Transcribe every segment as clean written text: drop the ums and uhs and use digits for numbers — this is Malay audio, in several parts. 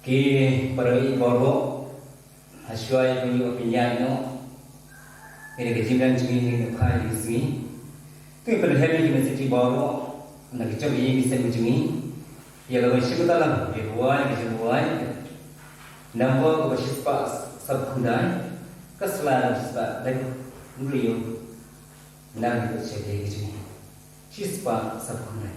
Ki parai boro aswai punya opinion no ini kejiman cumi ni khai di sini tu pada hari university boro nak coba ini bisa cumi ya kalau sih kita lah dibuat nampak kalau sih pas sabundai kesalahan sebab dan beliau nak itu jadi cumi sih pas sabundai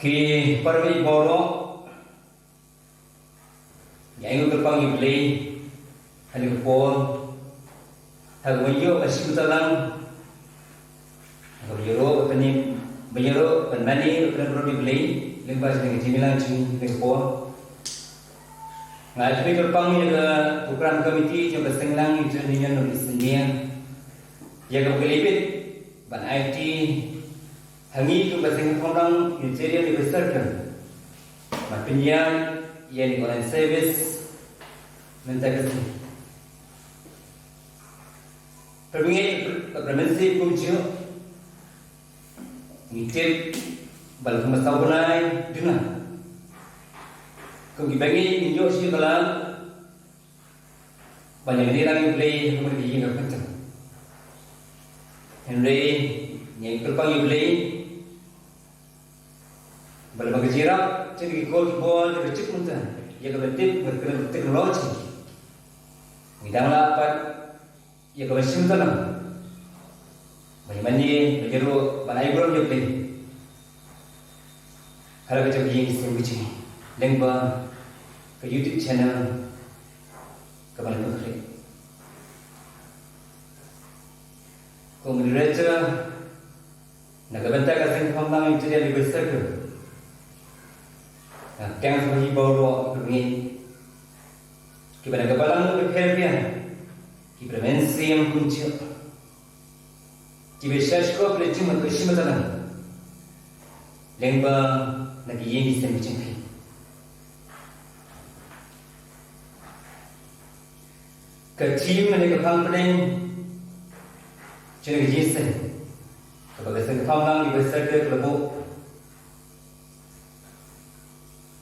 Ki parwi boro yang terpanggil beli hari pon hari wajo masih utalang wajo penim wajo penmani penperlu dibeli lembas dengan jimilan cing ekspor ngai terpanggil ke program komiti yang bersenlang itu dengan nulis sendirian ya ka kelipit ban IT hangi tu basing orang Nigeria di besar kan ban penyiar ya ni online service minta kasi perbingai permensi kunci ngitip bal kumasa bunai duna kung ibagi ninyo siya kalang banyak nilai play kemudian dia nggak kencang Henry yang terpang play bal bagajira jadi gol tercip muntah ya kebetulan berkenaan teknologi ngidang lapat ya kebetulan dalam banyak berjeru banai belum dia play kalau kita pergi ke sini lengba ke YouTube channel kembali ke kemudian nak bentar kasih pembang itu dia lebih besar ke yang seperti baru begini kita kepala lebih kerja kita mensi yang kunci kita sesuatu pelajari macam mana lengba nak yang bisa macam ni kecil mereka pangkalan jadi jenis kalau kita pangkalan di besar ke kelompok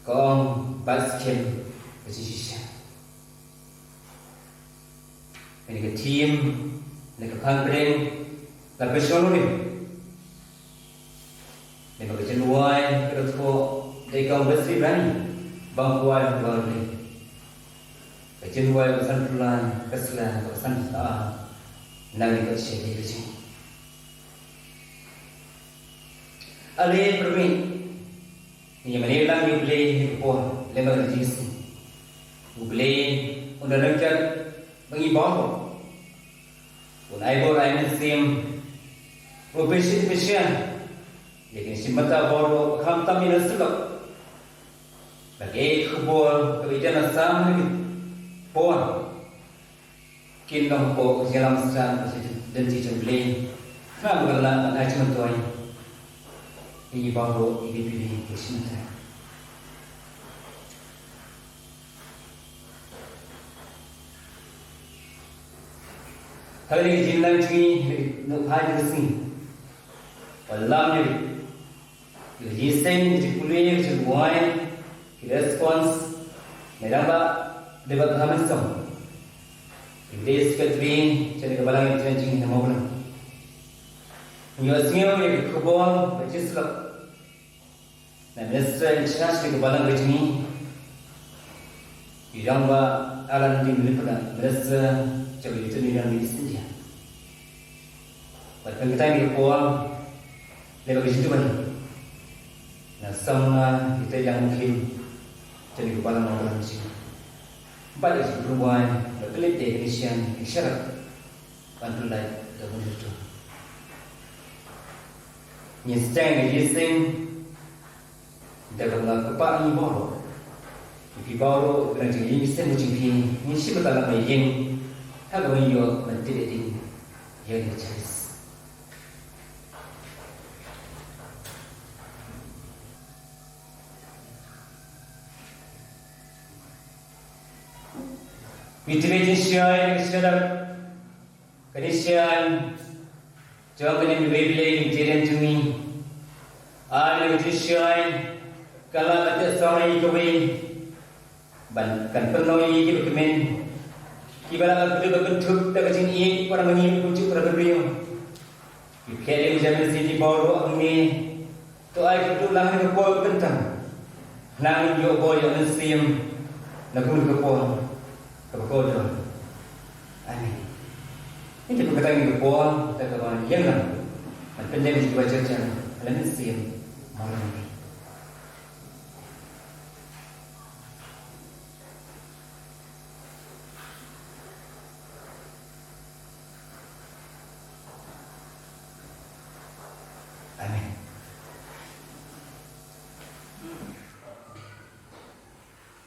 kong basket kecil mereka tim mereka pangkalan tapi selalu ni mereka kerja luar kerja mereka bersih berani bangkuan berani Kejenwai pesan pulang, keselah, pesan kita, nanti kerja di sini. Alih berbeda, yang mana yang boleh buat lembaga jenis, boleh untuk rakyat mengibar, unai borai musim, profesi spesial, jadi simata baru kam tamina selok, bagi kubur kebijakan sama lagi. Puan, kita ko jalan besar dan tidak boleh. Nak berlaku nak cuma tuai. Ini baru ini pilih kesimpulan. Hari ini jinan cumi nak hari ini. Walau ni, jisen jipulih jibuai, respons, meraba. Debat kami sama. Ini sekali jadi kebalang yang janji yang mau benar. Nyuasnya yang kebal bacis lak. Nah, mesra ikhlas di kebalang begini. Irang ba alam di miliknya. Mesra jadi itu ni yang disenja. Pada kita ni kebal lewat begitu mana. Nah, sama kita yang mungkin jadi kebalang orang sini. Pada perubahan berkelit Indonesia isyarat bantulah dalam itu. Nyeseng nyeseng dalam kepak ini baru, di baru kerana ini mesti menjadi ini sih betul apa yang agak menjadi menteri ini yang dicari. Mitrejisyai sedap kedisian jangan kena bebelai jiran cumi ada mitrejisyai kalau ada seorang yang kawin kan penuh yang berkemen kibala aku berbentuk tak kecil ini para menyiap kunci para beriu kekali jalan sini baru angin tu air itu langit kepol kentang nang yo boy yang sim nak pun kepol kebetulan, ani. Ini perkataan yang berbual, perkataan yang lama. Macam yang dibaca jangan, alamin siam malam ini. Amin.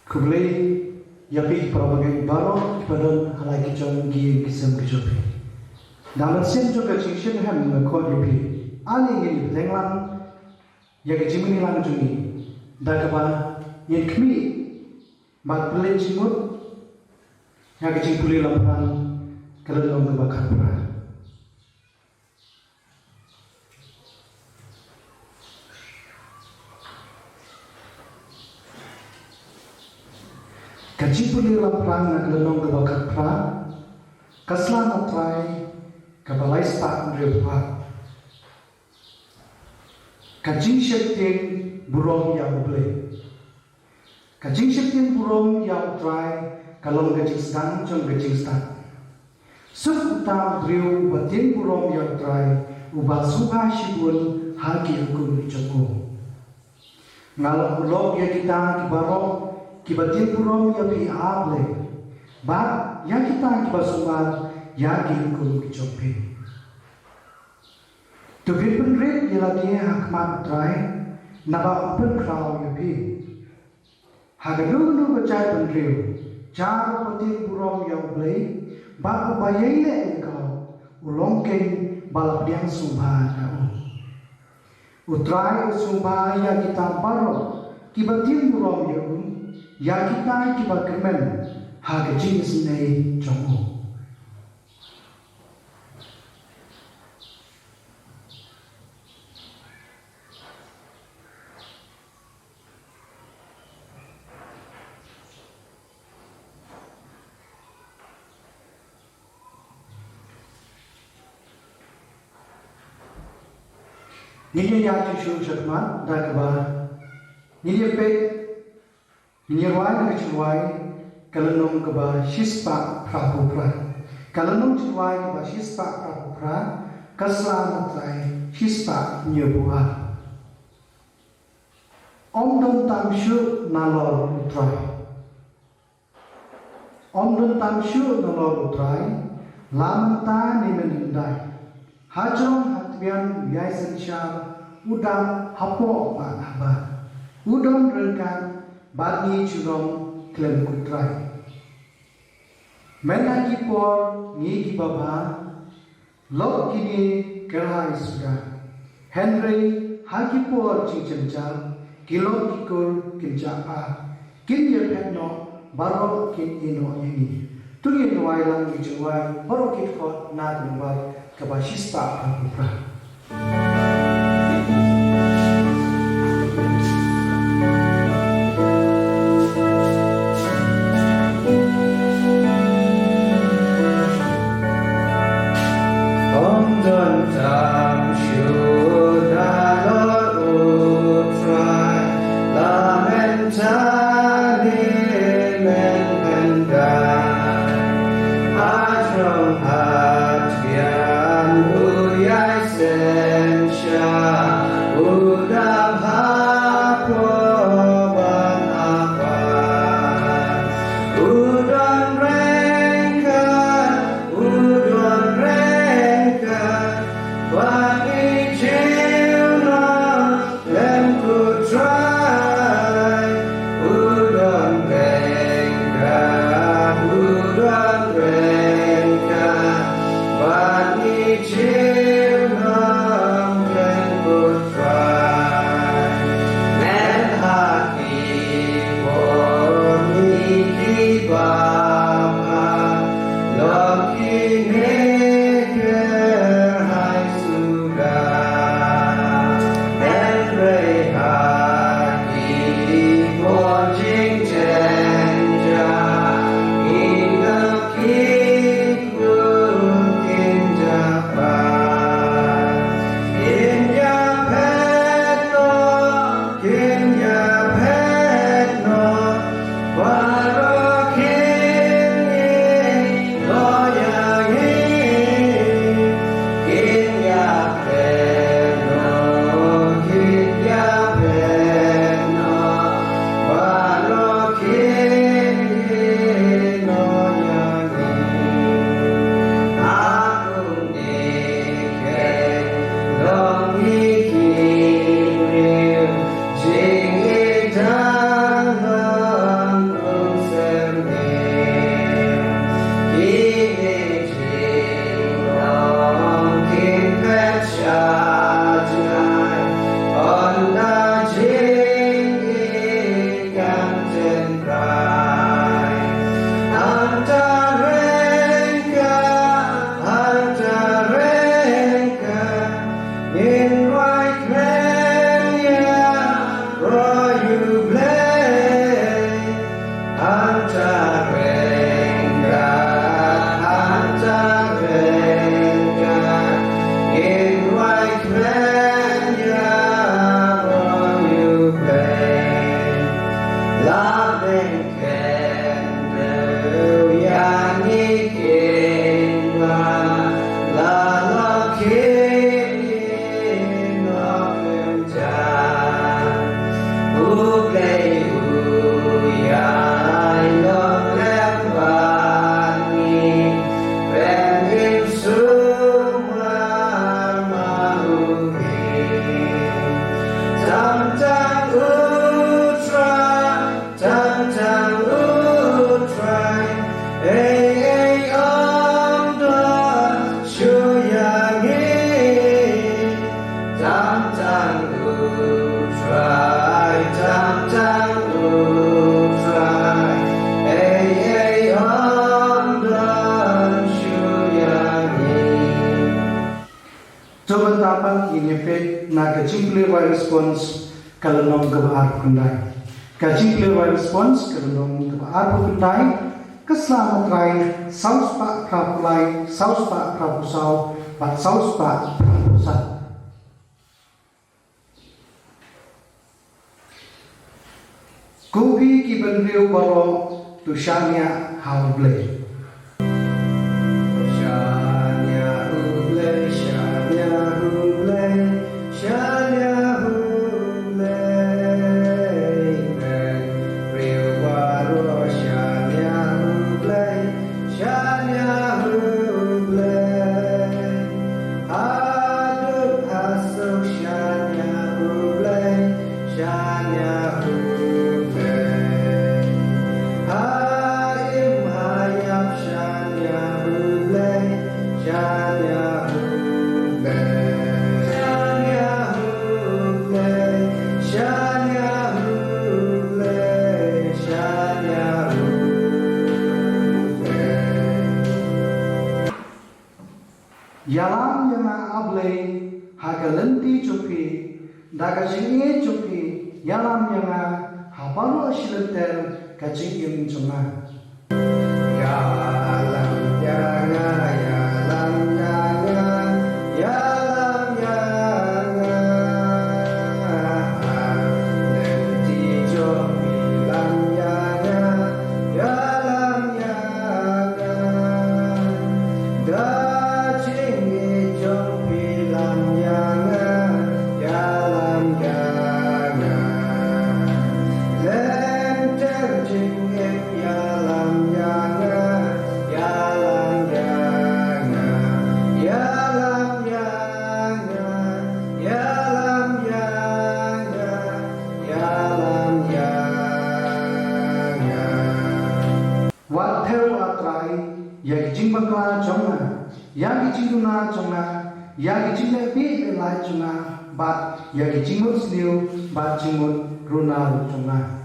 Kembali Yapi perbagai baru kepada halai kicau gi kisam kicopi. Namun sen juga cincin hem ngekot yupi. Ali ini lenglang ya kecimini lang jungi. Dagaba yang kami mat pelin cimut ya kecing puli lamparan kelelong kebakar perah. Kecing puli lamparan kelelong kebakar perah. Kaslan atrai kabalai stak merepah. Kacing syekting burung yang boleh. Kacing syekting burung yang try kalau kacing sedang jom kacing start. Sub utang driu batin burung yang try ubah suha shibun hagi hukum joko. Ngalau ulok ya kita kibarok kibatin burung ya pi able. Ba ya kita kibasuman ya gi hukum jopi. To be penrit yelati hakmat try naba open crowd yupi. Hagadu bacai penriu jar pati burong yang blay ba bayai le engkau ulongkeng balap diang sumbah kau. Utrai sumbah ya kita paro kibatin burong ya kita kibakemen hagajing sinai jongo. Nini ya tu syakman dah kebar. Nini pe, nini ruai kecuai kalau kebar sispa prabupra. Kalau kecuai kebar sispa prabupra, kesalahan trai sispa nyebuah. Om don tamshu nalor utrai. Om don tamshu nalor utrai. Lamta ni menindai. Hajong hatbian biai sensyar udang hapo panaba. Udang rengkan bagi curong klem kutrai. Menaki por ngi baba lok kini kerhai sudah. Henry haki por cincang kilo kikur kinjapa kin yer petno baro kin ino ini. Tungin wai lang ijuai baro kit kot na tumbai kabashista prabhupada. Coba tapak in effect na kacing clear response kalau nom kebaar kundai. Kacing clear response kalau nom kebaar kundai keselamat lain saus pak krapulai saus pak krapusau pat saus pak krapusat. Kubi kibendriu baro tushania hauble. Yalam yang able hagalenti cupi, daga jingi cupi, yalam yang habalu asilenter kacing yang cuma. Yalam yang yalam yang yalam yang lenti cupi, yalam yang yalam yang yang jimbakla jonga, yang jinguna jonga, yang jinglepi elai jonga, bat yang jingmut sliu, bat jingmut runa jonga.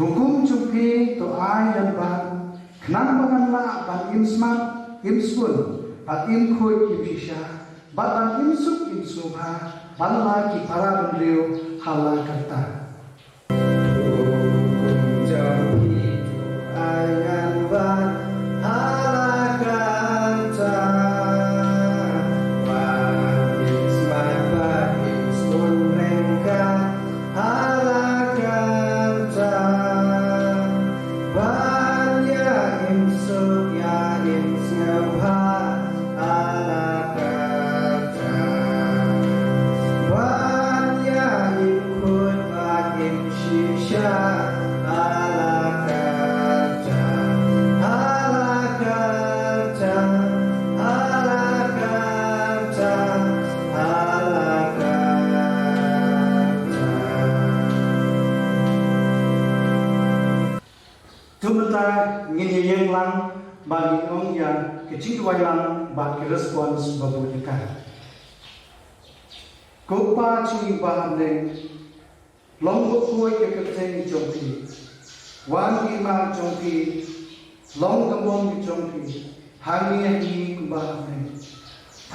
Hukum cupi to ai dan ban kenang banganla ban imsmat imspun ban imkut imsisha ban imsuk imsubha banla ki para bendriu hala kata. Hukum cupi to ai dan ban hala kata ban imsmat ban imspun rengka hala kata. Sumata ngin yang lang bagi ong ya kecil wayang bagi respons babudikan. Kupa cumi bahan deng long kuai ke kerjaan jompi, wan ima jompi, long kembang jompi, hangi hangi kubahan deng.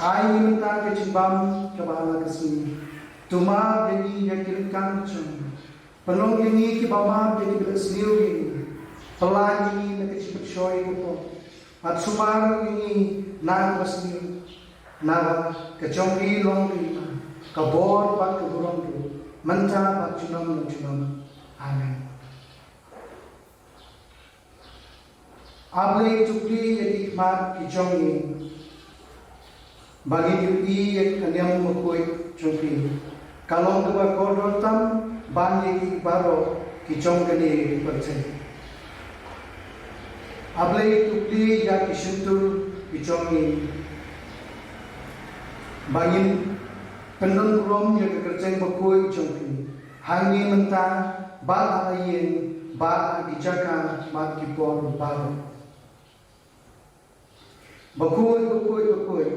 Ai minta kecimbam kebahala kesini, tuma jadi yang kancung, penong ini kebama jadi berseliu ini. Pelan ini nak kecil bersyoi kupo, at sumar ini nak bersih, nak kecompi long lima, kabor bat keburung tu, mentah bat cunam. Amin. Able cukli jadi mat kecompi, bagi diri yang kanyam mukui cukli, kalau dua kodoh tam, banyak baru kecompi percaya. Ablay tukli ya kisuntur kicongi bangin pendon rom ya kekerjaan bakoi congki hangi mentah ba ayin ba dijaka mat kipor baru bakoi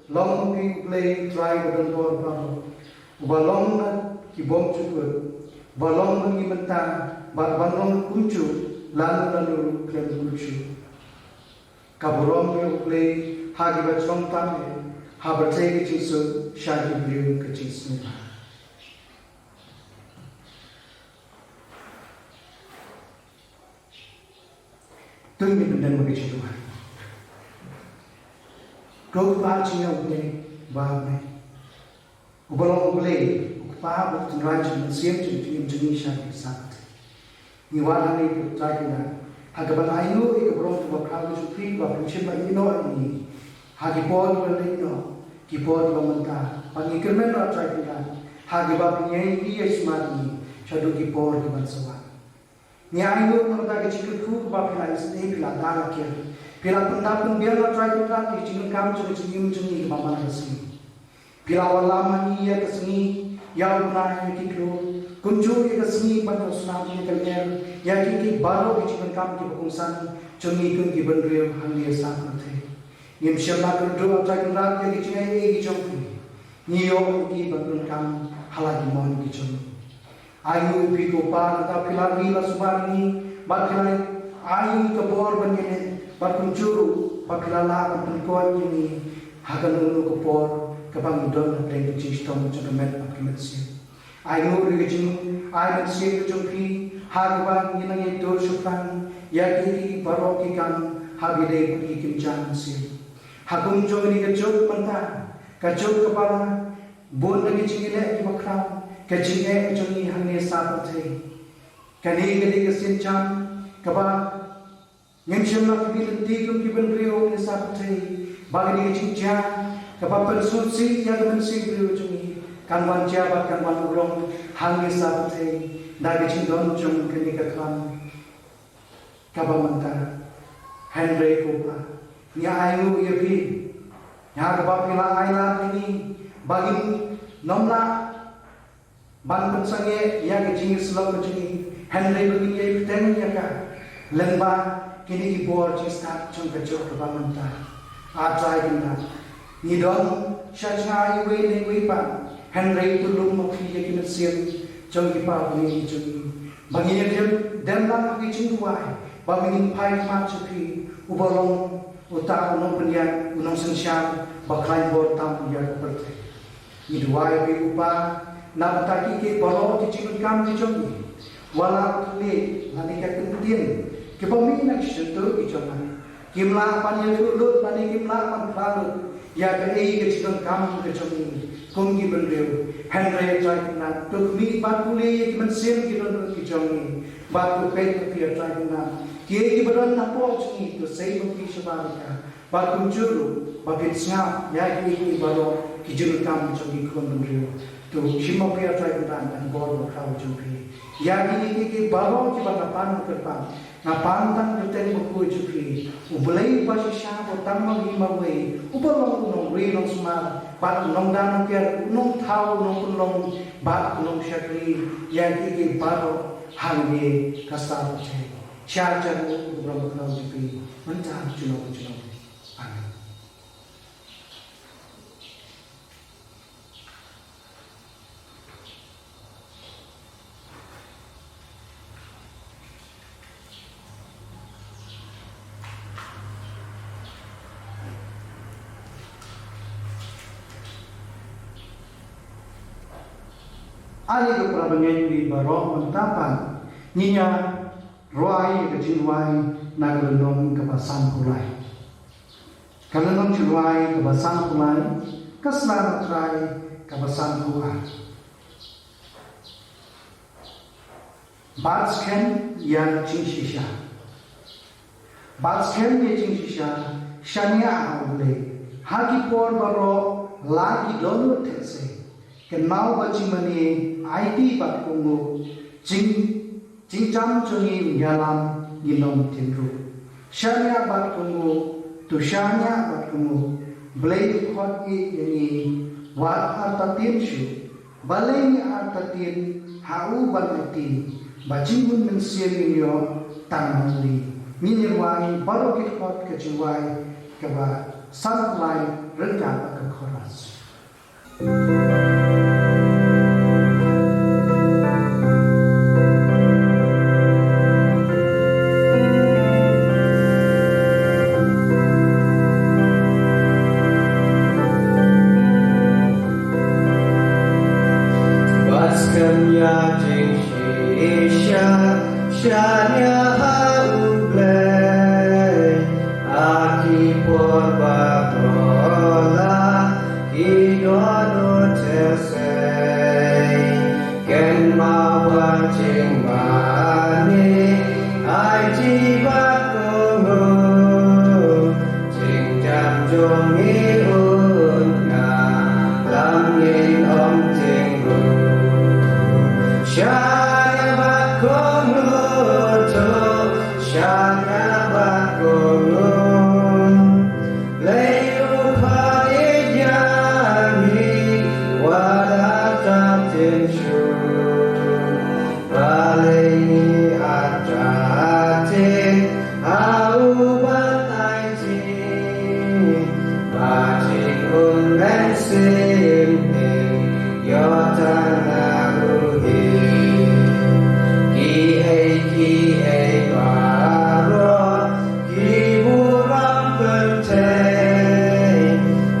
long ki play try badon por baru balong na kibom cukur balong ni mentah ba balong kuncu lalu klan kucu kaburom yang play hagi bacong tamme habertai kecisu syadi beliau kecisu tunggu benda begitu Tuhan kau baca yang play bahme ubalong play ukpa bukan rajin siap jadi jenis syadi sat ni wala ni putragina hagaban ayo ikabrom tu bakal supri ba prinsip ba ino ani hagipod ba lino kipod ba manta pangikirmen ra tragina hagiba pinyai di esmani shadu kipod di bansawa ni ayo namata ke chikku ba pila isne pila dana ke pila punda pun biar ra tragina ki chingin kam chu chingin chingin ba mana resmi pila wala mani ya kesni ya guna ni kiklo kuncu yang kesini pada sunami kalian, yang kiki baru kicik kam ki bungsan, cumi kun ki bendrio hangi sangat. Ni msyalla kedua tak kenal yang kicik ini kicik. Ni yo ki bendrio kam halagi mon kicik. Ayu pi ko par ta pilari la subani, bakilai ayu kebor banyene, bakuncuru, bakilala penkuat ini, hakan ulu kebor, kebangidon dan kicik stom cekemet akimatsi. Ayo rigajing ayo siap jumpi hagban inang itu syukan ya kiki baroki kan habile pergi kencan sih hagum jong ni kecuk mentah kecuk kepala bon lagi cingile di bakram kecingile jongi hangne sapate kani gede kesincan kaba nyemsham nak bil tigum ki benrio ni sapate bagi kecingja kaba persusi ya mensi brio jongi kanwan jabat kanwan urong hangi sabte nagi cindon jung kini katwan kabamanta Henry Kopa nya ayu yepi nya kabapila aila ini bagi nomna ban pensange ya kecing selok kecing Henry begini ye teng ya ka lemba kini ibor cista jung kecok kabamanta atrai kina ni don syachai we ne we pa Henry tulung mafi ya kina siap jong kipa ni jong bagi dia dan lang kicing kuai bagi pai mat chuki ubalong uta unong pendian unong sensyam baklai bor tam ya perte ni duai bi upa na taki ke baro kicing kam ni jong wala le lani ka kemudian ke pami nak sentuh kicong kimla pan ye lut lani kimla pan klalu ya ke ei kicing kam ke jong kungi bendeu Henry Traikna tukmi bakule mensim kidon kijongi batu pet pia Traikna kiai beron napo cungi to sei mungkin sebarka batu juru bakit snap ya kiai baro kijul kam cungi kon bendeu to shimo pia Traikna dan bor kau cungi ya kiai baro ki batapan kerpan na pantang kuten mukui cungi ubulai pasi syabo tamma lima we ubolong nong re nong sumar bat nong dan kiar nong thau nong punlong bat nong syakri yang kiki baro hangi kasar che Syarjan Berapa Kenal Jipi Mentah Junau Amin. Ali ke prabangen di barok mentapan ninya roai ke jinwai naglenong ke basan kulai kalenong jinwai ke basan kulai keselan trai ke basan kulai batsken yang cingsisha batsken ye cingsisha shania aule hagi por barok lagi donu tese kenau bacimani IT bat kungu jing jam chungi yalam ginom tindru shanya bat kungu tu shanya bat kungu blade khot ni wat artatin shu baleng artatin hau banati bajingun mensieng yo tanmali minirwai barokit khot kejuai keba sunlight rendah ke khoras Shania hauble aki por batrola idono tese ken mawa ching mani ai chi bat kongo ching jam jong i un na lam yin om ching ru Shania bat kongo Shania Bakolun Leyu Payani Wadata Tinshu Baleni Atratin Aubat Aiti Bajik Unmen Simni Yotana Ruhi Ki Hei Baro Ki Buram Bente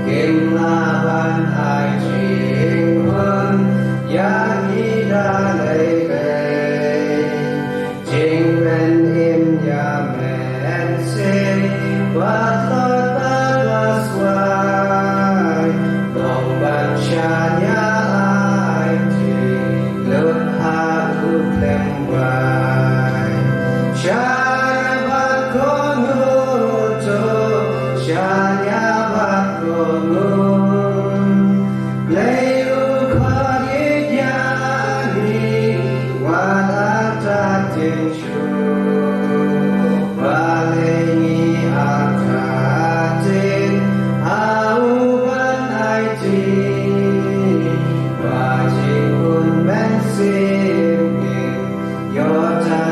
Kim Laban Ai Jing Hun Yang Ida Lei Bei Jing Men Im Ya Men Se Bat Lot Bat Las Wai Long Ban Shania Ai Jing Lut Ha U Plem Wai Shania bat konuto, Shania bat konun, Leyu kodit yani, wadatatin shu, Baleni atatin, auban aiti, Bajikun mensimkin, Yota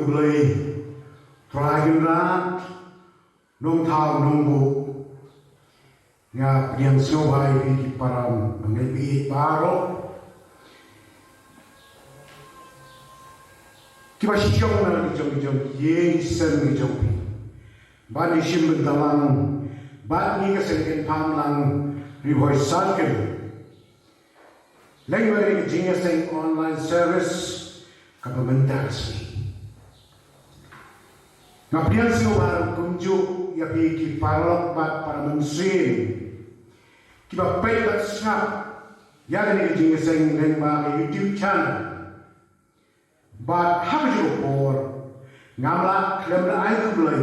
beli trayunat nong thao nong bu nga priang sobai di param mengebi paro kiba siong na jong ye sen ni jong ba ni sim dalang ba ni ka sen pam lang rivoi sarkel lengwari jinga sen online service kapamentas na priang sobai kunju ya ki parok bat para mensin kiba pay bat snap ya ni jinga sen lengwa YouTube channel but habju por ngamla klem na ai kublai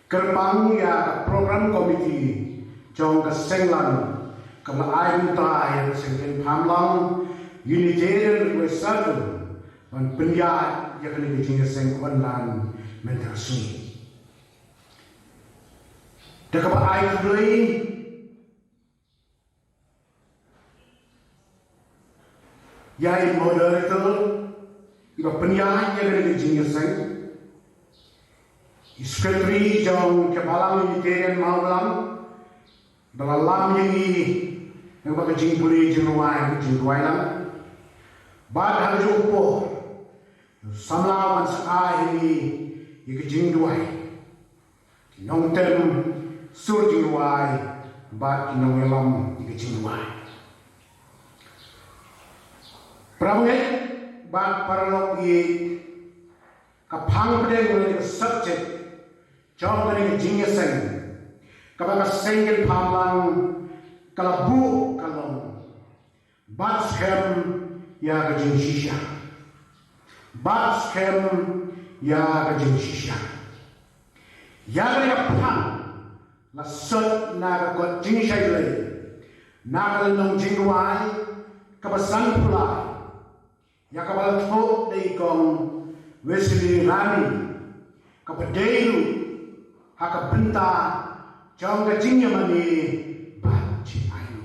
kerpang ya program committee jong ka senglan kam ai ta ya sengken phamlang unitarian research ban penya ya kan ni jinga seng online mentor sun da ka ai kublai ya moderator iba penyanyi dari jinga sang secretary jong kebalang unitarian maulam balalam yang baka jing puli jingruai lam bad harjo upo samlawan sa ini yike jingruai nong tem sur jingruai bad nong lam yike jingruai Pramngai bang paralog ye kapang pedeng ni subject jong ni jinga seng kapag sengel pamlang kalabu kalong batskem ya gajing shisha batskem ya gajing shisha ya gajing pang la sot na got jing shayle na kalong jingwai kabasan pulai ya kabal thok dei kong Wesley Rani kapadeyu haka benta jong ka jingya mani ba chi ayu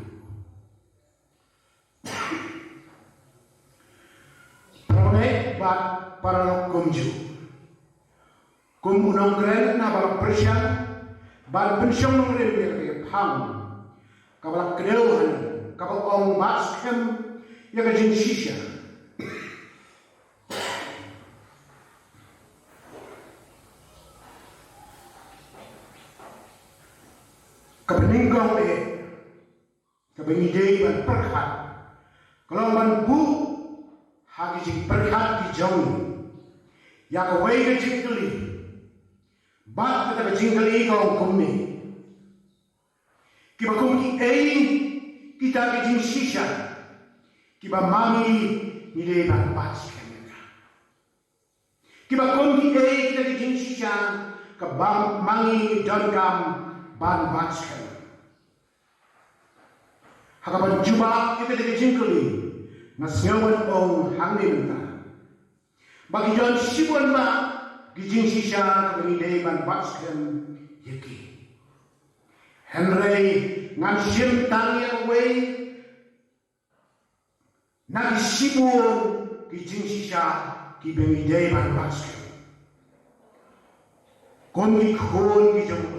prone ba para kumju kumunong kren na ba presya ba pensyong nong re ke phang kabal kreuhan kabal ong maskem ya ka jing shisha Kepeningkong kepenidai ban perkat kalau ban bu hagi jing perkat di jauh ya kawai ke jing keli bat kata ke jing keli kau kumni kiba kumki kita ke jing shisha kiba mami nilai ban pas kemika kiba kumki kita ke jing shisha kabang mangi dankam ban batskan hakapan jubak kita dari jingkuli nasnyawan ong hangni benta bagi jan sibuan ma gijing shisha kemidai ban batskan yaki Henry ngan sim tangya away nagi sibuan gijing shisha kemidai ban batskan kongi khon gijong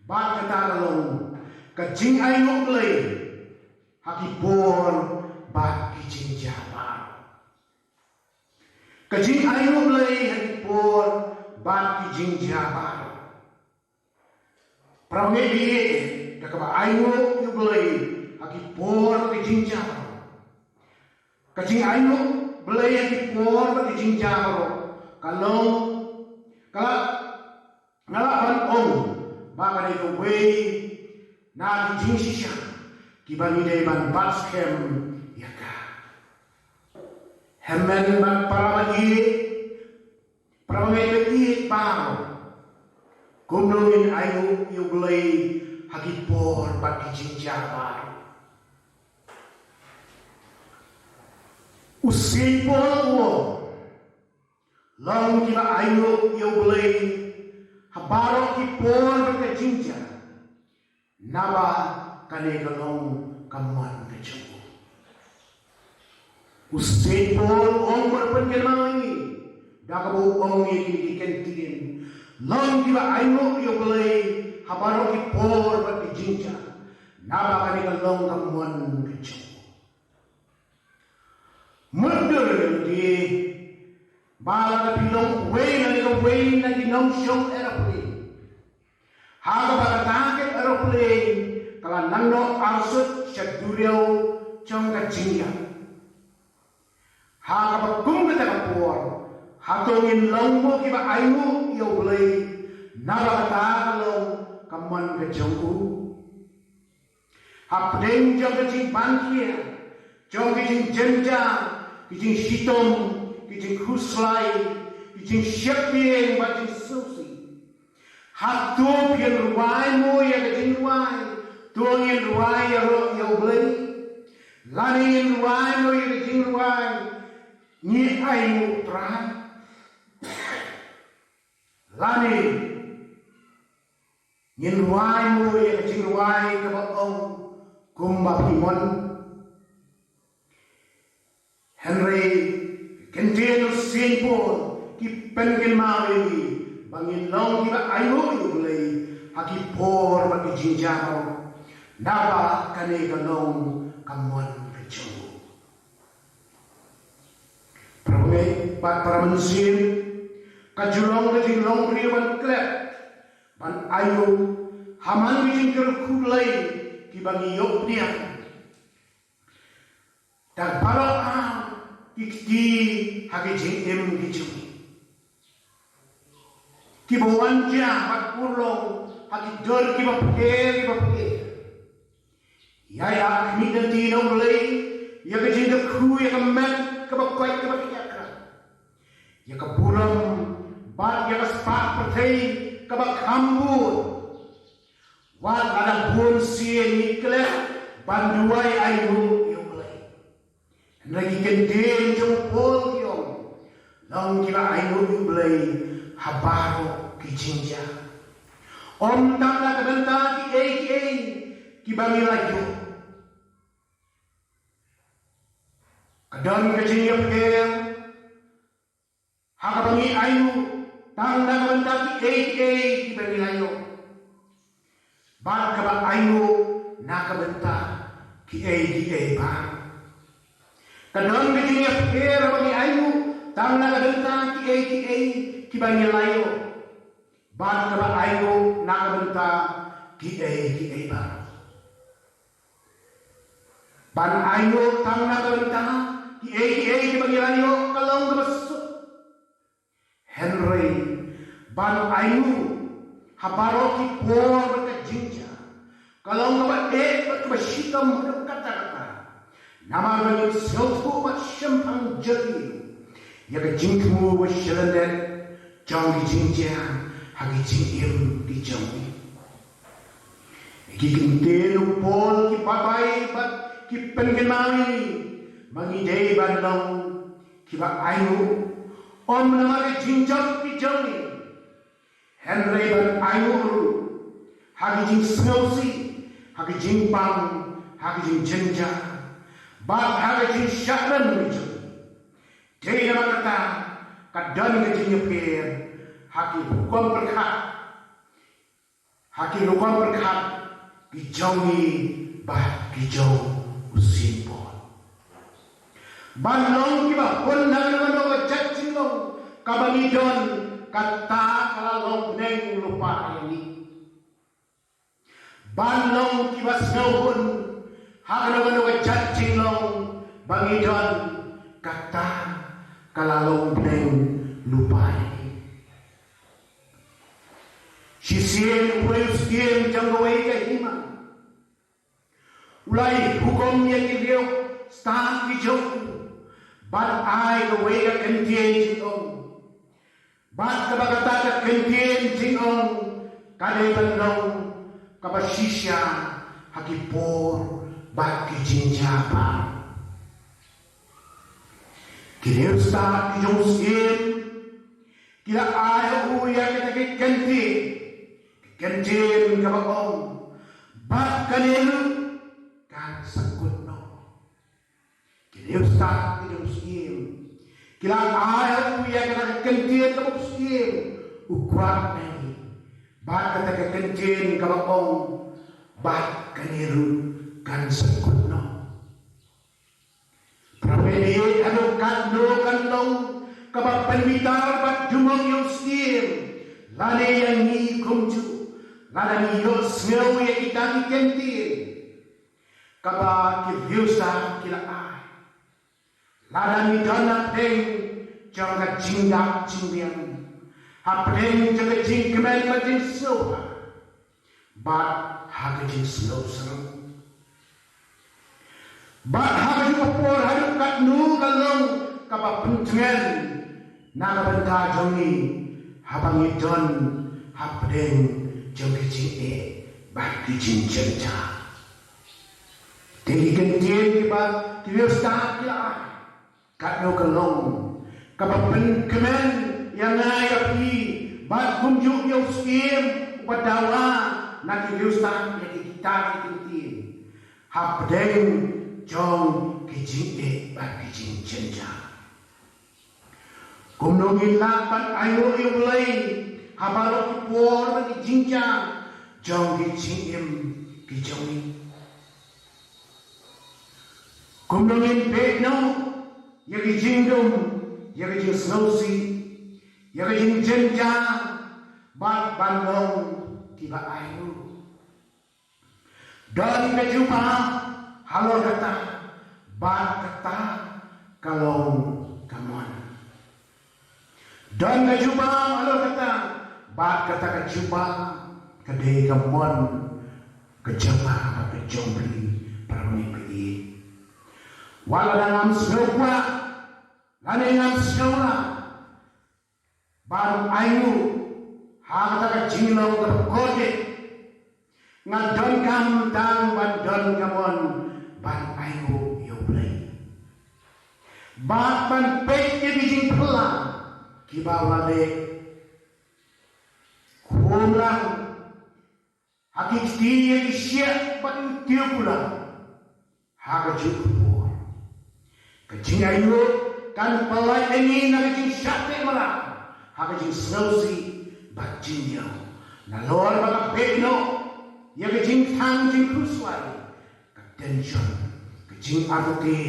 bat kata long kajing ai nok lei haki pon bat kijing jabar kajing ai nok lei haki pon bat kijing jabar pramedi kakaba ai nok lei haki pon kijing jabar kajing ai nok lei haki pon bat kijing jabar kalau ngalapan ong baka na way na kijing shisha kibani day ban batskem yaka hemen ban paramagi pao kumnongin ayu yuglay hagipor bat kijing jabar usipon wo long kiba ayu yuglay habaro ki por ke jinja naba kane galong kaman ke chungu uste por ong berpenjelmai Dakabu ongi ki kentin. Long kiba ayo yo boleh habaro ki por bat ki jinja. Naba kani ka long kamuan kecil. Mundur di bala ka pilong way na di nong show aeroplane. Haga bala tanke aeroplane kala nangno arsut syaduriau chong ka jinja. Haga ba kum ka por. Hatongin long mo kiba ayo yo boleh naba ka long kamuan kecil. Hapdeng jong kecing bangkia, jong kecing jenjang, kecing sitom, kecing khuslai, kecing syaktieng, kecing susi. Haptu pian ruai mo ya kecing ruai, tuangin ruai ya ro ya ubeli, lanin ruai mo ya kecing ruai, ni ayu trai, lanin, ni ruai mo ya kecing ruai kebaong. Kumba Pimon Henry Kentino Sinpon ki pengen mawi bangin long kiba ayo yulay haki por bagi jinjamo naba kane galong kamuan kecu para manusia kajulong kajing long riwan klep ban ayo haman bijing kerkulay kibangi yok dia dan para ikti hagi jingem gijung kibawan jang bat purlong hagi dor kibapke ya kami nanti nolai ya kejing dekru ya kemet kebakwai kebakyakra ya keburam bat ya kespak pertai kebakhambur Wan ada pun siang iklet banduai ayu yang mulai. Lagi kendeng jempol yang long kira ayu yang mulai habaro kijinja. Om tangga kebentar ki kibangi laju. Kadang kijinja pekel hakabangi ayu tangga kebentar ki kibangi laju. Bat kaba ayo nakabenta ki ba. Kadang kejingnya pera bagi ayo tang nakabenta ki bagi layo. Bat kaba ayo nakabenta ki ba. Ban ayo tang nakabenta ki bagi layo kalong kabasut. Henry ban ayo habaro ki por jinja kalau ngaba bat bashikam kata nama bagi selfu bat shampang jadi ya ke jingmu bashalanet jang jinja hagi jingim di jami gigintelu pol ki papai bat ki pengenali mangidei bandang ki ba ayu om nama ke jinjak ki jami Henry ban ayu hagi jing snowsi, hagi jing bang, hagi jing jenja, bat hagi jing syakran menuju. Dia nama kata kadan ke jing nyepir, hagi hukum berkat, gijawi bah gijau usimpon. Bandong kiba pun nak nama jat jingong kabangidon kata kalau neng lupa ini. Bandong kibas ngawun hagano jajing long bangidon kata kalalong neng lupai. Sisien waves game janggawai kahima. Ulai hukum yang kiriu start kijau. Bat ai kawai ka kentien jingong. Bat kabagata ka kentien jingong kadai bandong kabasisya hakipor bagi jinjapa kira ustaz kijosiem kira ayo uya kita kentin kabakong bat kanelu kan sakut no kira ustaz kijosiem Kila ayat ku yang kena kencing kamu skiem ukuat ni. Bat kata kencing kamu ong bat kaniru kan sekut no. Pramedi anu kan no kan long kamu penbitar bat jumong yung skiem. Lane yang ni kumju, lane ni yo smell yang kita kencing. Kamu kiviusa kila ay. Lada mi dana peng jangan jingdak jingbian. Hapeng jangan jingkemen macam soha. Bat haga jing slow serem. Bat haga jing opor haga kat nu kalong kapa pentengan. Naga benda jongi habang idon hapeng jangan jing bat jing cerita. Tinggi kentir bat tiwis tak kila. Kat no kalong kapapen kemen yang ngayapi bat kumjuk yo skim wadawa nak diustan yang kita kitin hapdeng jong kijing bat kijing cenja kumnongin lapan ayo yo mulai habalo por bagi jingja jong kijing kijong kumnongin pekno yagi jingdom, yagi jing snowsi, yagi jing jenja, bat bandong tiba ayu. Dan kejumpa halo kata, bat kata kalong kamon. Dan kejumpa halo kata, bat kata kejumpa kedai kamon kejumpa apa jombli permimpi. Walau dalam sebuah lanean sekolah baru ayu harta kecilau terkode ngadon kam dan bandon kamon ban ayu yoblay ban peknya bijing pelang kibawa le kumlang hakiki yang siap ban tiupulang harga cukup kecing ayu kan pelai ini nak kecing syate malah hak kecing snowsi bajinyo na luar baka pekno ya kecing tang kecing kuswai ketension kecing aduke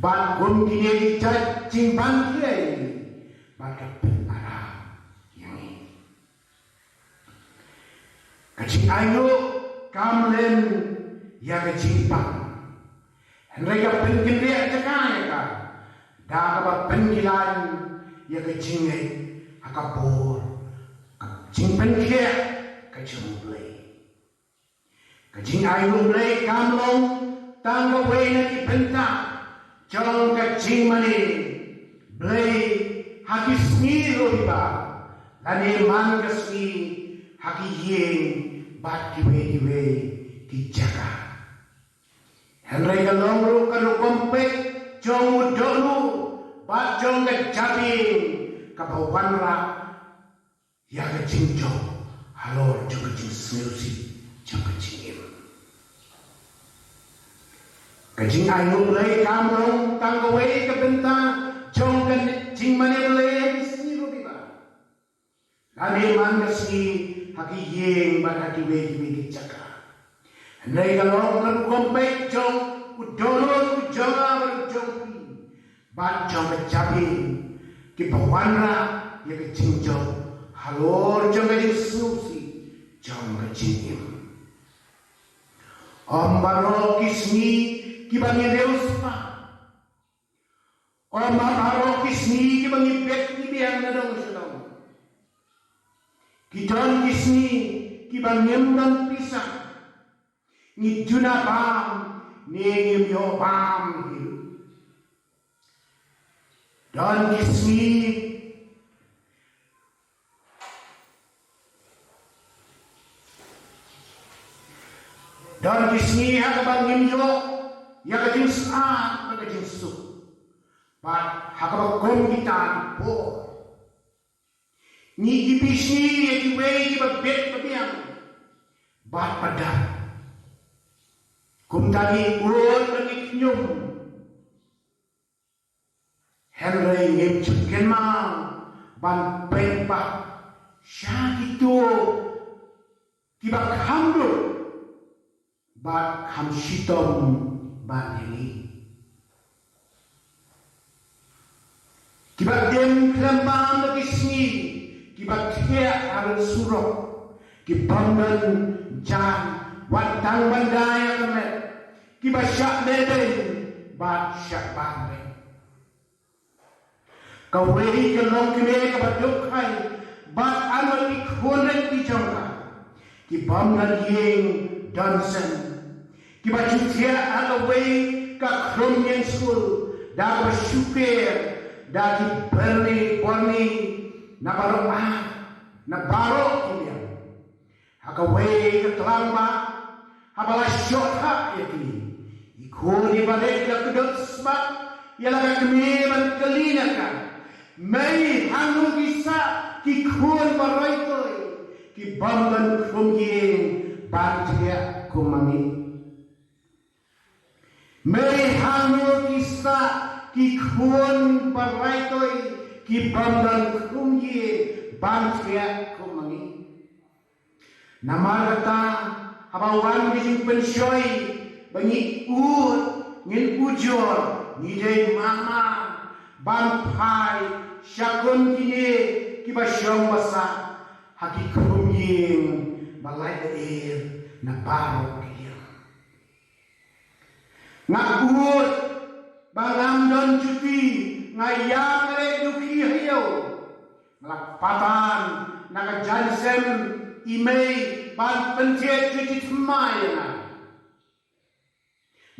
ban gun kini kecing bangkiri baka penara yang kecing ayu kamlen ya kecing pang mereka penggilian cekaya ka, dah apa penggilan ya kecingnya, akapor, kecing penggilian, kecing mulai, kecing ayu mulai kamlong, tangga wena di pentak, jong kecing mani, mulai haki sendiri riba, lani mangkasni haki yeng, bat diwe dijaga. Henry kalong ru kanu kompek jong udolu bat jong kecabing kapawan ra ya kecing jong halor jong kecing seusi jong kecing im kecing ayu mulai kamrong tanggawe kebentang jong kecing mani mulai seniru diba lani mangkasi haki yeng bat haki we jaga Henry kalong kanu kompek jong udolon ujonga berjongpi bat jong kecabing kipawanra ya kecing jong halor jong kecing susi jong kecing im ombaro kisni kibangi reuspa ombaro kisni kibangi pet kibiang nadong sedong kiton kisni kibangi dan pisang ni juna pam ni yo pam dan kismi hak bangim yo ya kajing saat kajing su pat hak bagom kita po ni ibisni ya diwe di babet babiang bat padat kum tadi urut bagi nyum Henry ngim chicken ma ban pen pa sya gitu tiba kamdu ba kam shitom ban ini tiba dem kelembang lagi sini tiba tiak harus surok kibanggan jan wantang bandaya kemet tiba syak lebe ba syak bangbe kawai kelong kene kabaduk hai bat amal ikhonet di jangka ki bamnan yeng dansen ki bajutia alawai ka kromyen school da ba syukur da ki berni na baro na baro kimia hakawai ka telamba habala syotha yaki ikhoni balik ka kedot smak ialah ka kememan kelinakan May hanu gisa ki khun baroitoi ki bamban khumyeng bantia kumami May hanu gisa ki khun baroitoi ki bamban khumyeng bantia kumami Namarata habawan bijing pensyoi bangi ud ngin ujor nidai mama ban pai syakun kini kiba syong basa haki kumying balai air na baro kia ngakut bangam don cuti ngayang re duki hiyo ngelakpatan naga jansem imei ban pencet cuci temai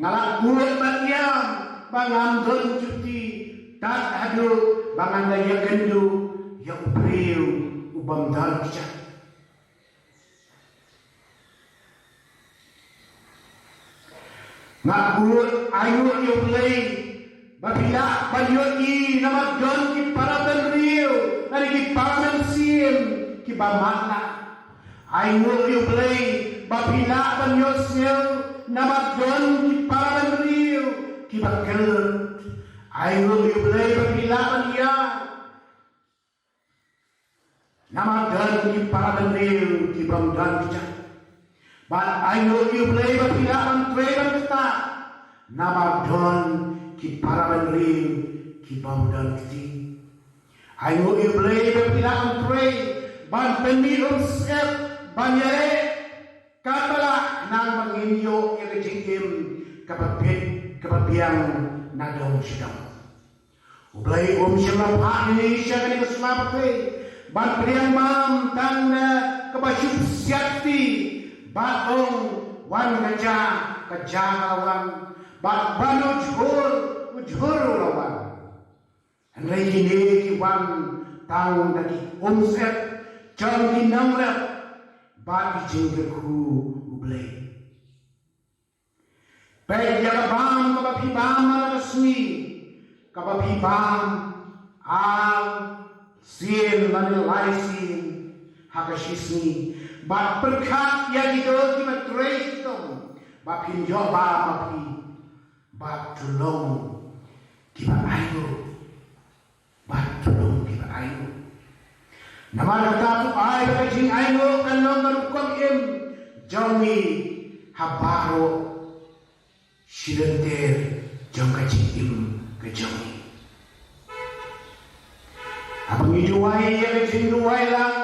ngalakut bagiam bangam don cuti tak ada bangan daya kendu yang beriu ubam darja. Ngakut ayu yang boleh babila banyu i nama don ki para beriu dari ki para mensim ki bamakna ayu yang boleh babila banyu sil nama don ki para beriu ki bakal I will be brave bila dia nama dan di para beliau di bangdan kita but I will be brave bila brave kita nama dan di para beliau di bangdan kita I will be brave bila brave ban pemilu sep banyere kapala nang menginyo yang kejingim kepapiang nadong sedang Ublay syamam Indonesia kani keselamate ban priang mam tanda kebasyup siati batong wan kaja kawan bat banu ujhur lawan Henry ini ki wan tang dari set jam ki namrat bat jingku ublay Baik jaga bam kabapi bam resmi kabapi bam al sin dan laisin hakasisni bat berkat yang itu kita treistom bapin joba bapi bat tulung kita ayu bat tulung kita ayu nama kata tu ayu kajing ayu kalong barukom im jongi habaro Silenter jangka cingim kejongi. Abang ijuai ya kejingduai lang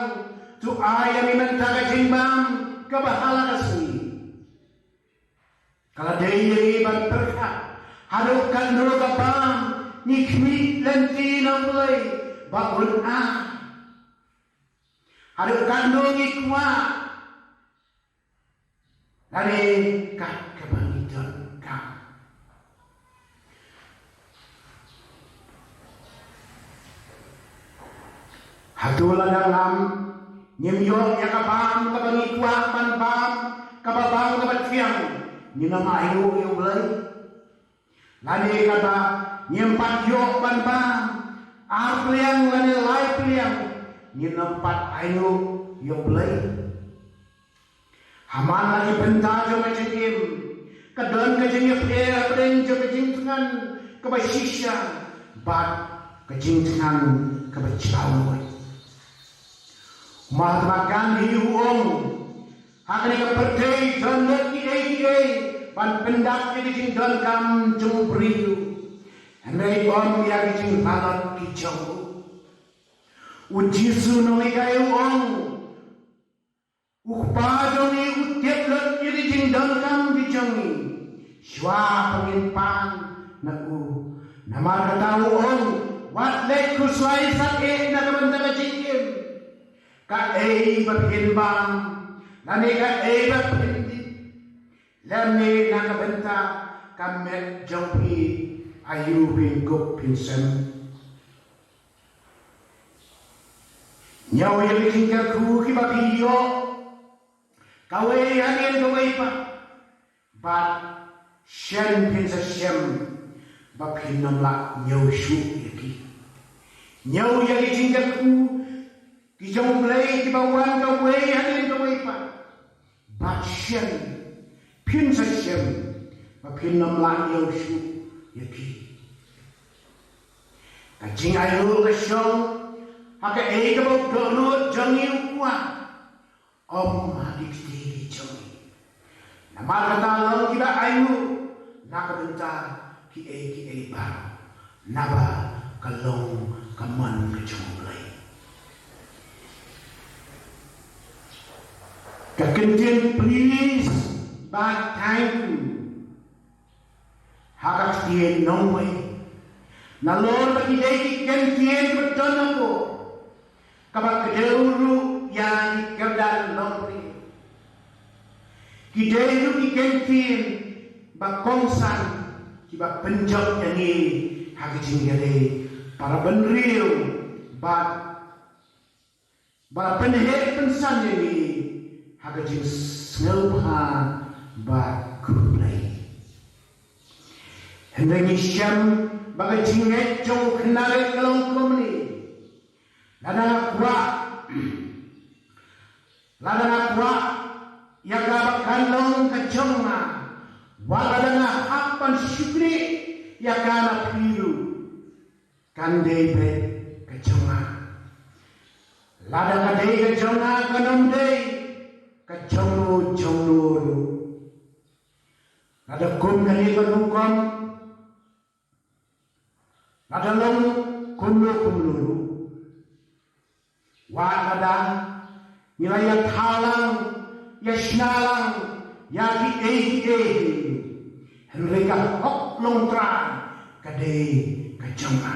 tu ayam imenta kejimbang kebahala kasih. Kalau dia iban berkat hadukan dulu kapam nikmi lenti namlay bangun hadukan dulu ikwa dari kat kebangitan. Hatulah dalam nyemyok ya kabam kabangi kuat ban bam kababang kabatiang ni nama ayu yang belai lani kata nyempat yok ban bam arliang lani lai pliang ni nampat ayu yang belai haman lagi bentar jo macam kadon kajengnya player pedeng jo kajeng tangan kabasisya bat kajing dengan kebacauan. Mahatma Gandhi uang akan kepercayai dan lagi ban pendak kajing dan kam jumbriu. Henry om yang kajing balat kicau. Ujisu nungi kayu uang. Ukpadoni utiap lagi kajing dan kam kicau. Shwa pengimpan naku nama katahu on wat lek kuslai sakit nak benda kecil ka babihin bang nani ka babihin lamni nak benda kamet jompi ayubin gup pinsem nyaw yang tinggal ku ki babiyo kawe hanin kawe pa bat Shem pinsa Shem bapin namla nyau shu yaki nyau yaki tinggal ku kijong play di bawah kawe hanin kawe pa bat Shem pinsa Shem bapin namla nyau shu yaki kajing ayu kasyong haka kabau dolut jangi kuat om hadik tiri jangi nama kata long kita ayu nakabenta ki ba naba kalong kaman kejumlai kakentian please but thank you hakak tien no way nalor bagi ki kentien beton ako kabak keduru yang kedal longri kideru ki kentien bakongsan kiba penjok yani hagijing gade para benriu ba penhet pensan yani hagijing snauha ba kuplay hendengi syam bagajing jong kenare kalong komni ladang akwa yaga kalong kajonga waladana hapan syukri yakana piru kandebe kajonga ladang ade kajonga kanomde kajongo jongluru ladang kum kani kanukom ladang kumluru waladang nilai thalang yashnalang yaki mereka hok longtran kade kajonga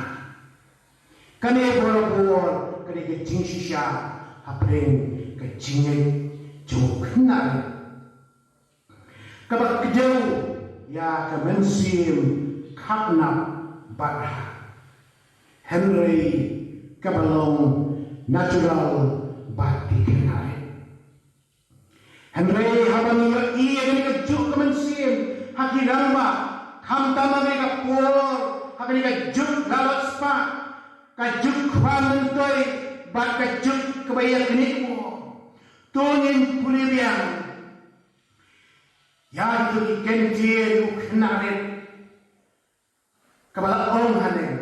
kane bor kade kecing shisha hapring kecing jokna kabak kejau ya kemensim khapna badha Henry kabalong natural bati kenai Henry habang iya mereka juk kemensim haki ramba kamtama mereka por haki mereka juk lalot spa kajuk kwan mentoi bat kajuk kebayar kenikmu tunin pulibiang ya itu ikentie uknaret kabala ong hanen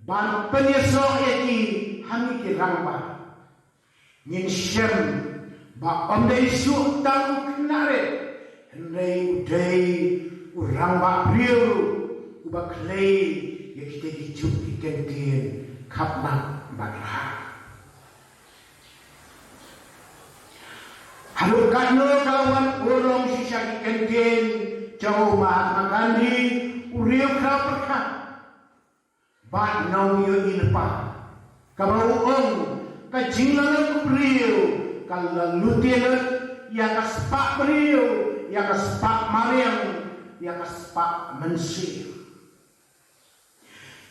ban penyesok yaki hami ki ramba nyin syem ba ondai su tang knare ndai udai urang ba riu uba klei ya kita dijuk ikentien khapna badra halu kano kawan urong sisa ikentien jauh Mahatma Gandhi uriu kau perkat ba nau yo ilpa kabau ong kajinglan riu kalau lutian ya kaspak beriu ya kaspak mariam ya kaspak mensir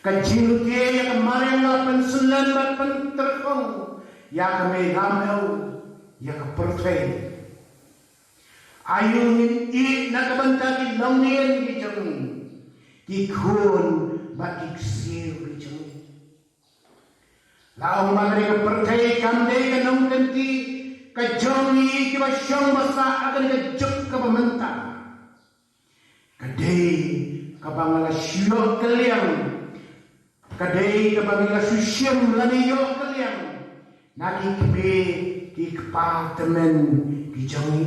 kajing lutian ya kemarin lapan selan lapan terkong ya kami ramel ya kepercaya ayunin i nak bentaki longnian di jeng ikun bagi sir di jeng laong mereka percaya kami kenong kenti kajongi kiba syong basa akan kejuk ke pementang kadai kabangala syok kaliang kadai ka bagi la susyem la ni yo kalian nagi kibe ki kpa temen ki jangi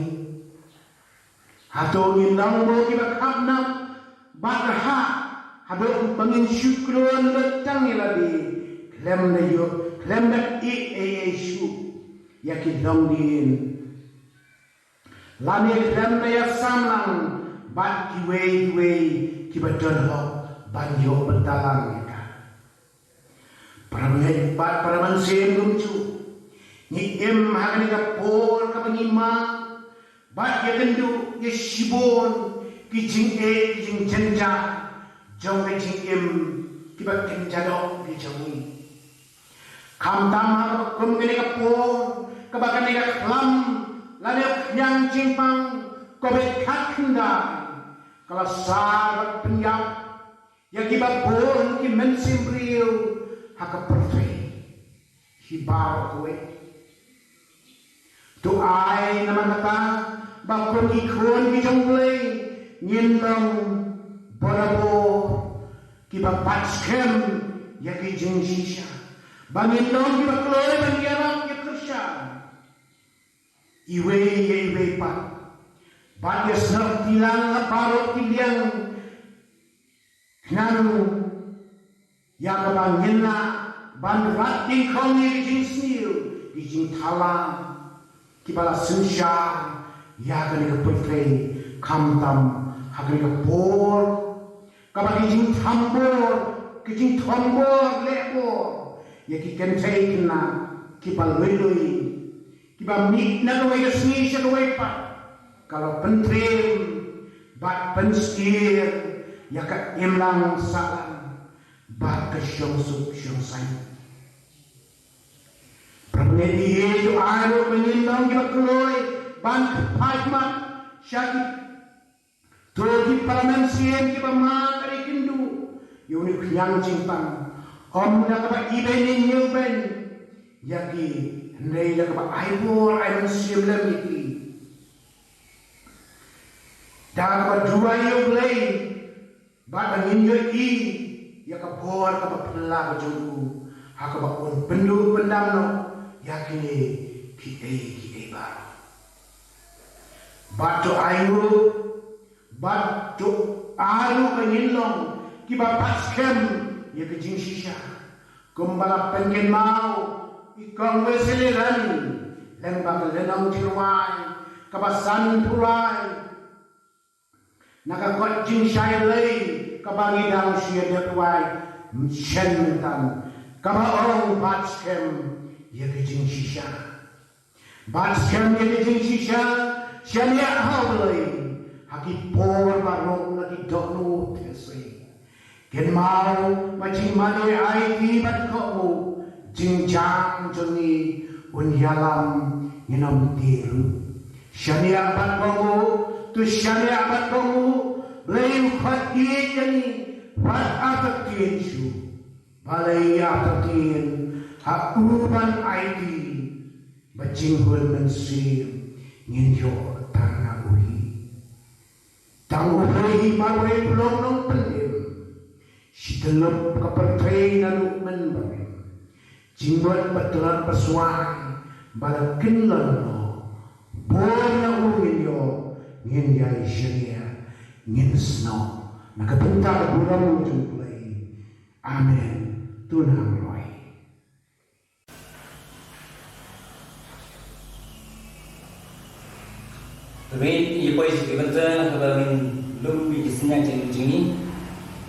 hato ni nangbo ki ba kapna barha hado bangin syukron letang ilabi klem na yo klem na Yesu yakin dong din lani klem na ya samlang bat ki wei ki badon ho banyo betalang ka para mengai bat para mansem lumcu ni hagani ka por ka bangima bat ya kendu ya shibon ki jing jenja jong ka jing ki ba kenja do ki jongi kam tam ha kum ngene ka por ka ba kan ka lam lani yang jingpang ko be khatnda kalau sahabat penyap yang kita pun ki mensim beliau hak perfect hibar kowe tu ai nama kata bakon ikon ki jongle nyindong borabo ki ba patskem ya ki jingshisha bangindong ki ba kloe bangiarap ya kersha iwe pat Bagi serap tilang parok tiliang nanu yang kebangin na ban rating kongi jing snil jing thalang kibala sunsha ya kani kepetrei kamtam hakani kepor kabagi jing tambor kijing tombor lebor ya ki kentei kena kibal loi kibal mik na kawai kesni sya kawai pa kalau pentrim bat penskir ya ka imlang salam bat ke syong sai pramne diye jo aro menindong ki bakloi ban phajma syaki togi parlamen siem ki bama kari kindu yuni khyang jingpang om na ka ibe ni nyuben yaki nei la ka aibor ai siem lemiki dan berdua yang lain batangin yo i ya kapor ka pala jogu hakaba on pendu pendamno yakini ki ba batu ayu batu alu kanilong ki ba paskem ya ke jing shisha kumbala pengen mau ikong weseleran lembak lenong tirwai kabasan purai nakakot jing syai lei kabangi dang syia de tuai mchen mentan kabaong batskem ye ke jing shisha batskem ye ke jing shisha syania hau lei haki por barong naki doknu tesi ken mau macing manoi ai ti bat ko mu jing jang jongi un yalam inam tiru syania bat ko mu tu syariat bat kamu beliau khatir jadi wat atakin su balai atakin hakuban IT bajinghul mensir nginjo tanah uhi tangu uhi mawai belum nong pendim sidelep kepertei nanu menbarim jingbuat betulan persuai balakin lano bona uhin yo ngin yai syariah ngin snow nakapunta buram jumplay amen tunang roy Tuwing ipoy sikibanta kabangin lumbi jisnya jini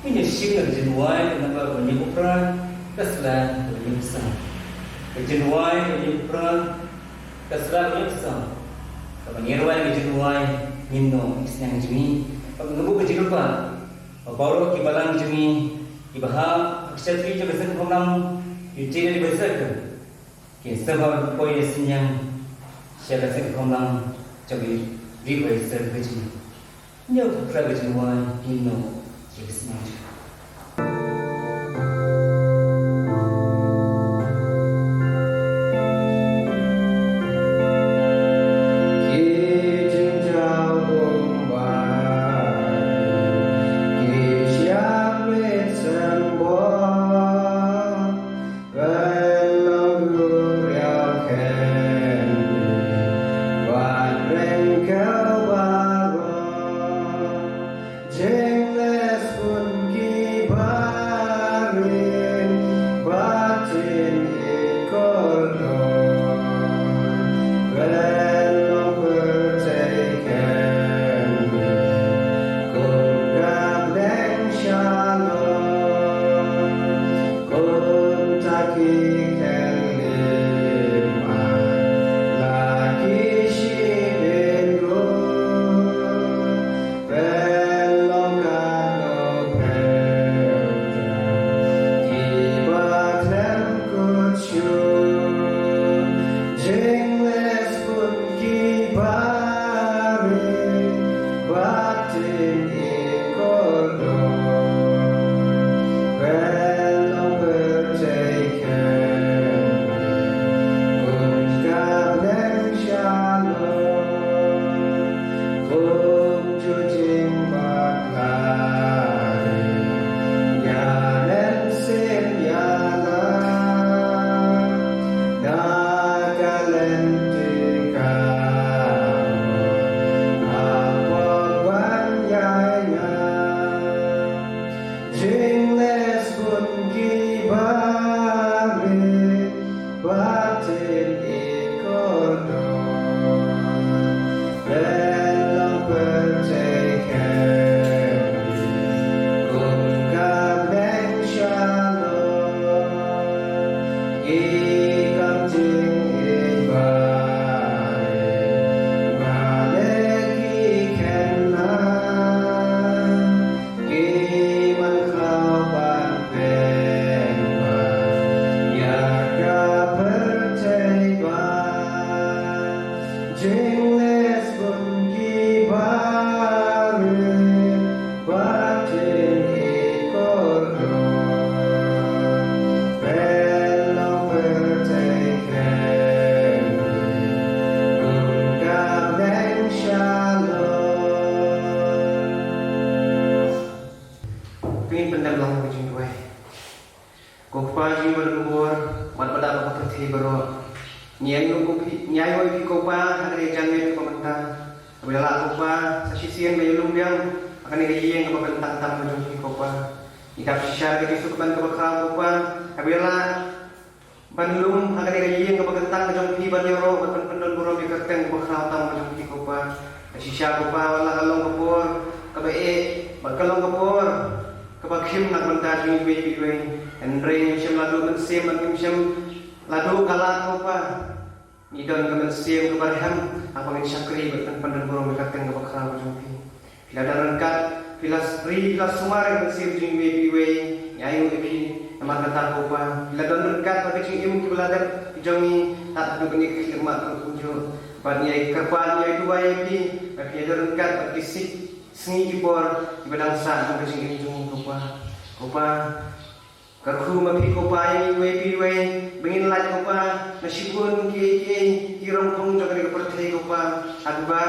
ini syikna jenuai kenapa menyebupra kasla menyebsa jenuai menyebupra kasla menyebsa kabangirwai jenuai Nino isnang jumi pag nubu ke jirupa baru kibalang jumi ibaha akshatri jo besan komnam yujina di besar ke sebab koi isnyang syada sen komnam jabi riba isar ke jumi nyo pra ke jenuai Nino isnang Sembo pa jing berlubur mat pada apa perti bero nyai nyai pi ko pa hari jangan ko menta bila la ko pa sa sisian bayu lumbiang akan ni gayeng ko bentang tam pi ko pa ikap syar ke su ban ko kha ko pa bila Bandung akan ni gayeng ko bentang ko pi ban yoro ban pendon boro bi kerteng ko kha tam pi ko pa sisya ko pa wala kalong ko por kabe bakalong ko por kebakhim nak mentah jing bi bi Andre macam ladu mensim macam ladu kalah ko pa nidon ke mensim ke barham apa ngin syakri bertan pandan burung berkateng ke bakra macam pi bila ada rengkat bila sri bila sumar mensim jing bi bi nyai pi amar kata ko pa bila don rengkat bagi jing im ki belajar jongi tak du ni khidmat ko kunjo ban nyai kerpan nyai dua pi bagi ada rengkat bagi singi ibor ibadang sa bagi jing jing ko pa Kerku mapi kopa ini wepi bengin laj kopa nasibun ki hirong pung jokan ke perthai kopa agba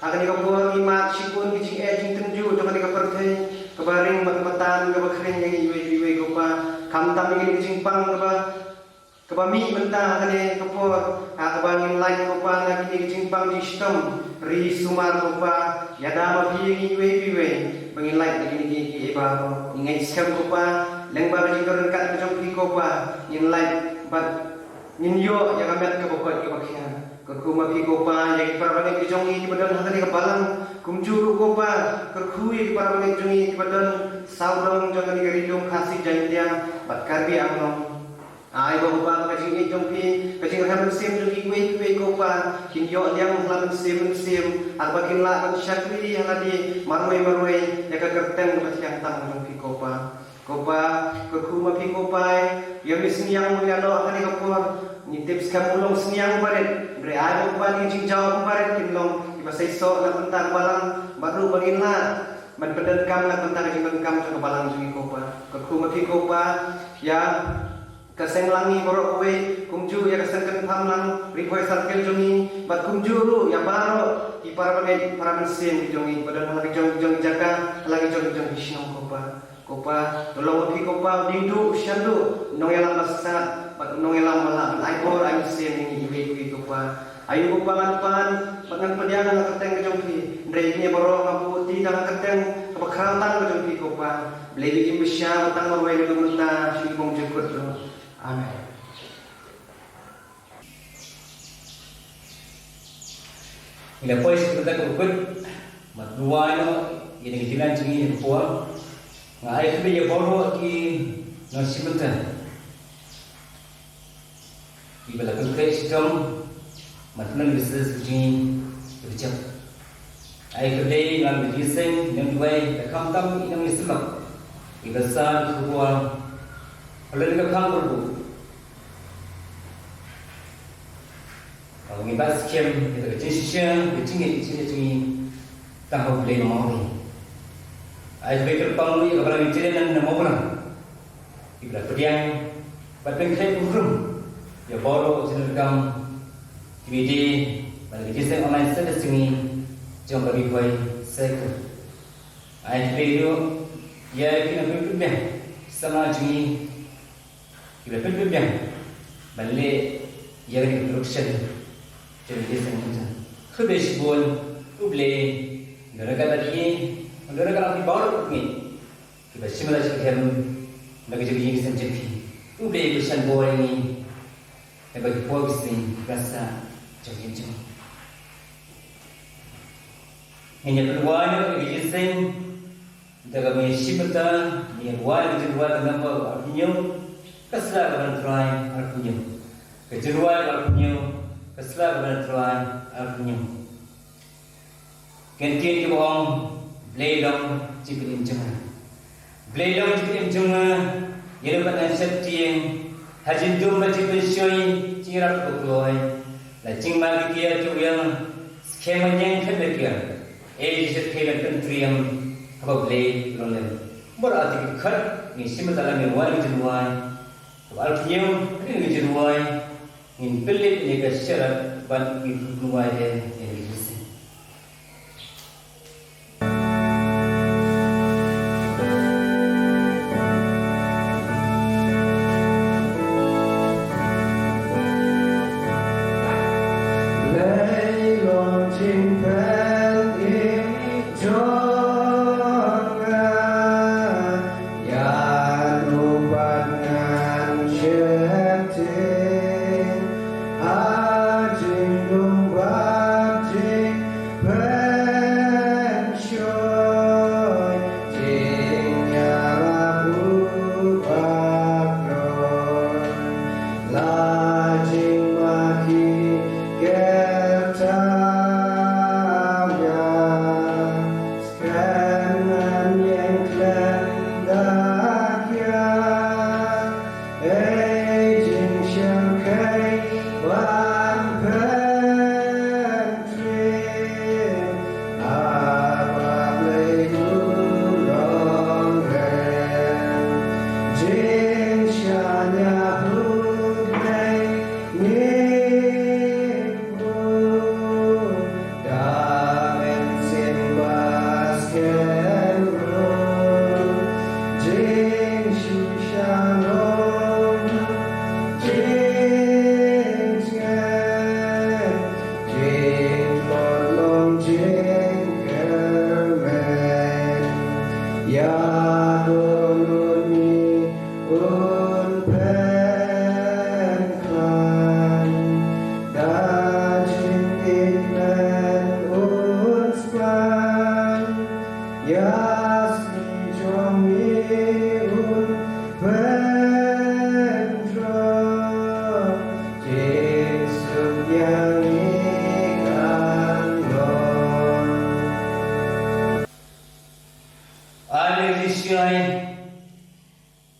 akan ke por imat sibun ki jing tenju jokan ke perthai kebaring matan ke bakhring yang wepi kopa kamtam ini jing pang ke bami mentah akan ke por akbangin laj kopa lagi ki jing pang di stom ri sumar kopa yada mapi ini wepi bengin laj lagi ki eba ingai skam kopa leng ba ji koran kat jong ki ko pa in like but nin yo ya kamet ke bokot ke bakhya ko ku ma ki ko pa ya par bane ki jong ki badan ha ni ka balang kum juru ko pa ko khu ki par bane jong ki badan saudong jong ni ri jong khasi jang dia bat karbi amno ai bo pa ka jing jong ki ka jing ha sim jong ki we ko pa kin yo diam la sim arba kin la kan syakri ha di marwai ya ka kerteng ba siang tang jong ki ko pa Kopa, kerkuma pi kopai, yang di seniang mulia lo akan dikapur, ni tips kamu long seniang baret, bre ada kopa ni jingjau baret kimlong, iba seiso nak bentar balang, baru bagin lah, man pendan kam nak bentar jingkan kam juga balang jungi kopa, kerkuma pi kopa, ya keseng langi borok kue, kumju ya keseng kenpam lang, ripoi sarkel jungi, bat kumju lu ya baro, ipar bagai para mesin jungi, badan lagi jong jaga, lagi jong hisnong kopa. Kopa tolong pi kopa dindu syandu nongelam masat bat nongelam malam ai bor ai sem ni ibe kopa ayu kopa pan pangan pediang la keteng ke jongpi ndrei ni boro ngapu ti dang keteng ke kharatan ke jongpi kopa blebi im besya tang marwai lu menta si bong jekut amen ila pois kita ko kut mat duano ini kilan jingi ko ngai ke ye boro ki no simenta ibala kan kai sistem matnan business jing berjam ai ke dei ngan bising nem duai ta kam tam inam islam ibasa kuwa alai ka khang ko ngi bas kem ke jishen ke jingi ta ho le mo ai beker pangli abra bicara nan namobra ibra pediang bateng khai ukrum ya boro jenengam DVD bagi kisah online service ini jom bagi koi sektor ai video ya kina pipnya sama jini ibra pipnya balle ya ni production jadi kisah macam khubesh bol uble garaga tadi Orang kalau di bawah ni, kita simula sekian lagi jadi yang senjati. Udah berusaha boleh ni, bagi polis ni rasa jauh. Ini perluan bagi jisen, dalam menyimpan ni ruang kejuruan dalam artinya, kesalahan dalam ruang artinya, kejuruan artinya, kesalahan dalam ruang artinya. Kentin ke bawah. Bledong cipilim junga, bledong cipilim junga, yang dapat nasibtiang, hajin domba cipil syoi, cirap bukloi, lacing magi kia tu yang skema yang kerja, jisat kerja pentriam, apa bled lolen, berarti kat ni semua dalam yang wali jenuai, alkiam ni jenuai, ni pelik ni kesyarat ban ni jenuai yang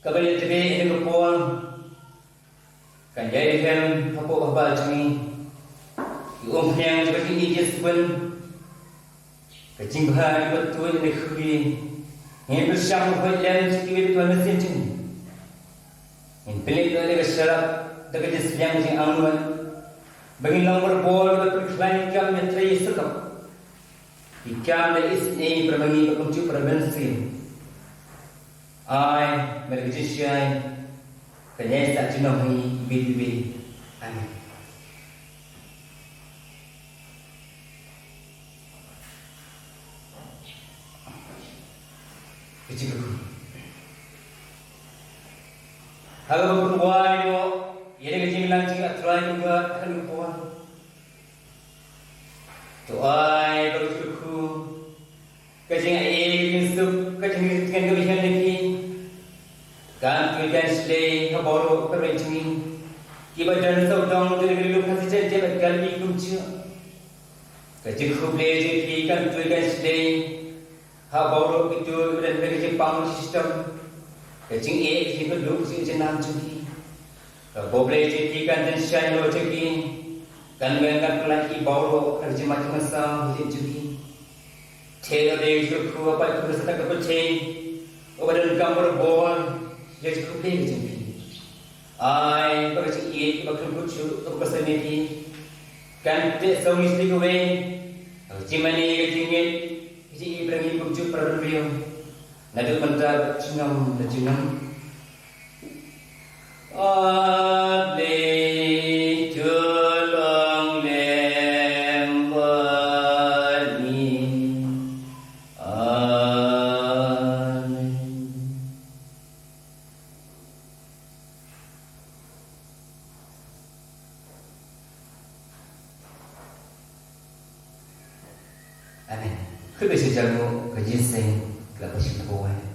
Kabel tebe ini berpuang kan jadi film apa apa cumi yang seperti ini dia sebut kecing bahari betul ini kuri yang bersama berjalan sekitar tuan mesin cumi yang pelik tu ada syarat dekat dia sedang si aman bagi nomor bol betul klaim kam menteri sekap ikam dan isni berbagi berkunjung berbensin ai berkecian penyesat jenuhi bibi amin. Keciku halo berbuai do ia kecil lang cik atrai juga halo berbuai tu ai berkeciku kecil ai sup kecil dengan kebihan lagi kan tuikan slay haboro perencing kiba dan saudang dari lu kasih jadi galbi kunci kecil khuble jadi kan tuikan slay haboro itu dan dari Jepang sistem kecil itu lu sih jenam cuki boble jadi kan dan syai lo jadi kan mereka lagi boro kerja macam-macam cuki Cera dia cukup apa itu serta kepercayaan kepada gambar bol dia cukup dia macam ni. Ai bercakap ia bakal bucu kepesan ini kan dia sami sedikit we. Cimani kecingin isi berani bucu perlu nadu mentah cingam cingam. Ale tolong Amin. Kau bisa jago kerja sen, kelapa sih buat.